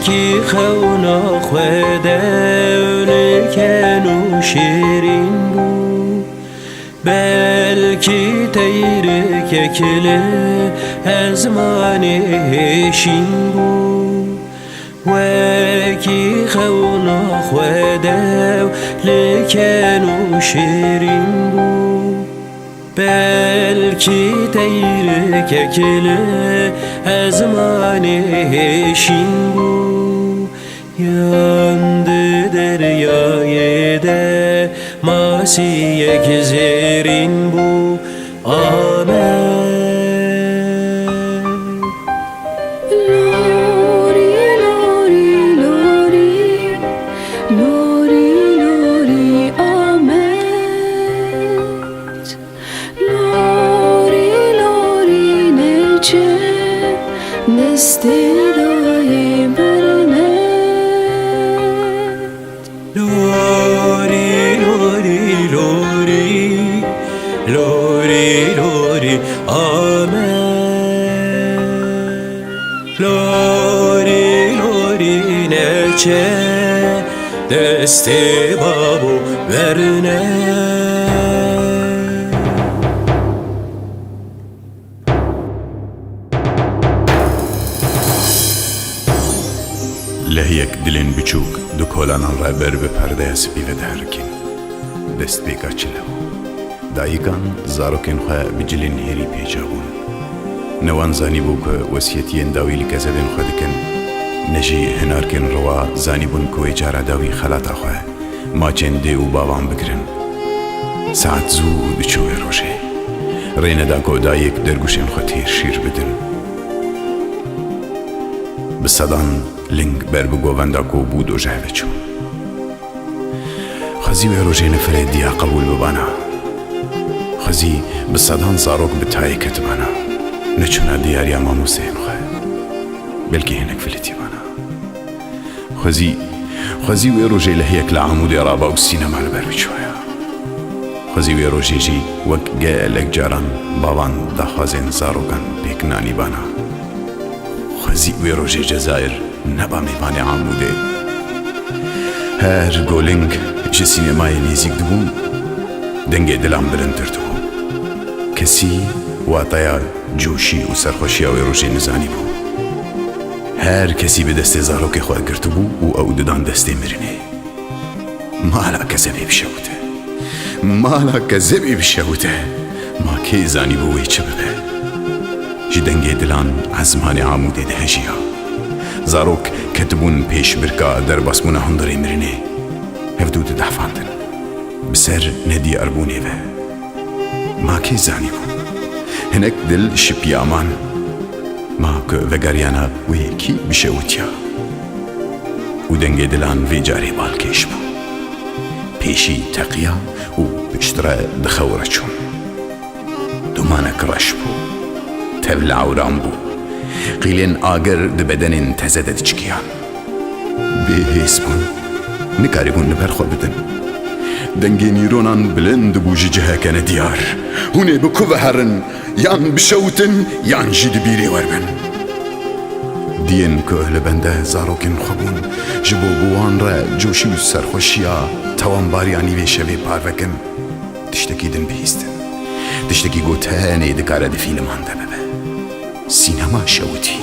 وکی خونا خودونه که نوشیرین بو بلکی تیره که کله از مانشین بو وکی خونا خودونه که نوشیرین بو بلکی تیره که کله از مانشین بو یانده دریای ده ماسی یک زیرین بو آمد استدای برنه لوری لوری لوری لوری لوری آمد لوری لوری نچه دست بابو برنه لهیک دلین بچوک دو کولانان را بر به پرده سپی و دهرکین دست بیگا چلو دایکان زاروکین خواه بجلین هیری پیجابون نوان زانی بو که وسیعتین داویلی که زدن خودکن نجی هنارکن روا زانی بون که اجاره داوی خلاتا خواه ماچین دی و باوان بگرن ساعت زود چوی روشه رین دا که دایک درگوشین خود تیر شیر بدن بصدان لنگ بر بگووندا کو بود و جهل چون خزی و روژه نفره دیا قبول ببانا خزی بصدان زاروک بتایی کتبانا نچونا دیاری امام حسین خواه بلکه هنک فلتی بانا خزی و روژه لحیک لعمود رابا و سینما لبر بچویا خزی و روژه جی وک گلک جاران باوان دخوازین زاروکان بیکنانی بانا خزی و روژه جزایر نبا میوان عموده هر گولنگ چه سینمای نیزیک دبون دنگ دلم بلندر دبون کسی واتایا جوشی و سرخوشی و روژه نزانی بو هر کسی به دست زاروک خواه گرتو بو و او ددان دست مرنه مالا کذبی بشوته مالا کذبی بشوته ما که زانی بوی چه ببه جی دنگ دلان عزمان عموده دهجیا زاروک کتبون پیش برکا در باسمونه هندره مرنه هفدود دهفاندن بسر ندی اربونه و ما که زانی بو هنک دل شپیامان ما که وگریانا و یکی بشوتیا و دنگ دلان وی جاری بالکش بو پیشی تقیا و بشتره دخوره چون دومانک رش بو تبلع و رام بو قیلین آگر ده بدن تزده چکیان به حیث بون نکاری بون نبر خود بدن دنگی نیرونان بلند بوجی جه کنه دیار هونه بکو هرن یان بشوتن یان جید بیری وربن دین که اهل بنده زاروکن خوبون جبو بوان را جوشی و سرخوشیا توان باریانی و شوی پاروکن تشتکی دن بهیستن تشتكي قوتاني دكارة دي فيلم عندها بابا سينما شوتي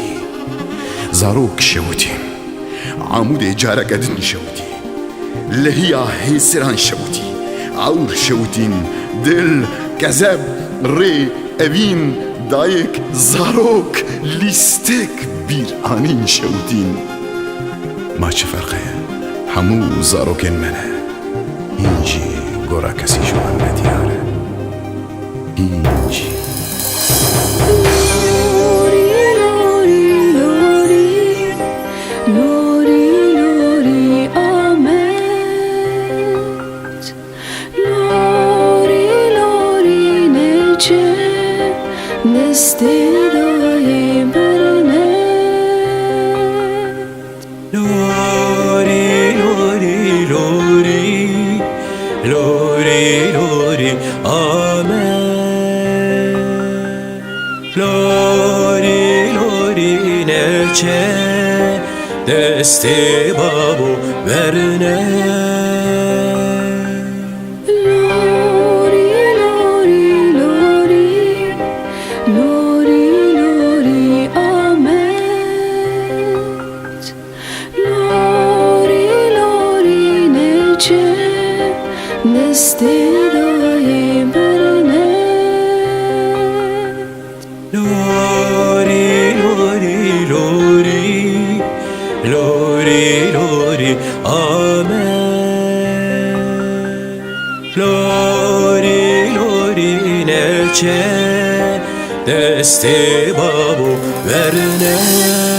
زاروك شوتي عمود إجارة قدن شوتي لهي هيسران شوتي عور شوتين دل كذب ري أبين دايك زاروك ليستك بير آنين شوتين ما چه فرقه همو زاروكين منه اینجی گورا کسی جوان ندیاره اینجی صدای برنت لوری لوری لوری لوری لوری آمد لوری لوری نچه دست بابو برنت صدای برنت لوری لوری لوری لوری لوری آمد لوری لوری نچه دست بابو برنت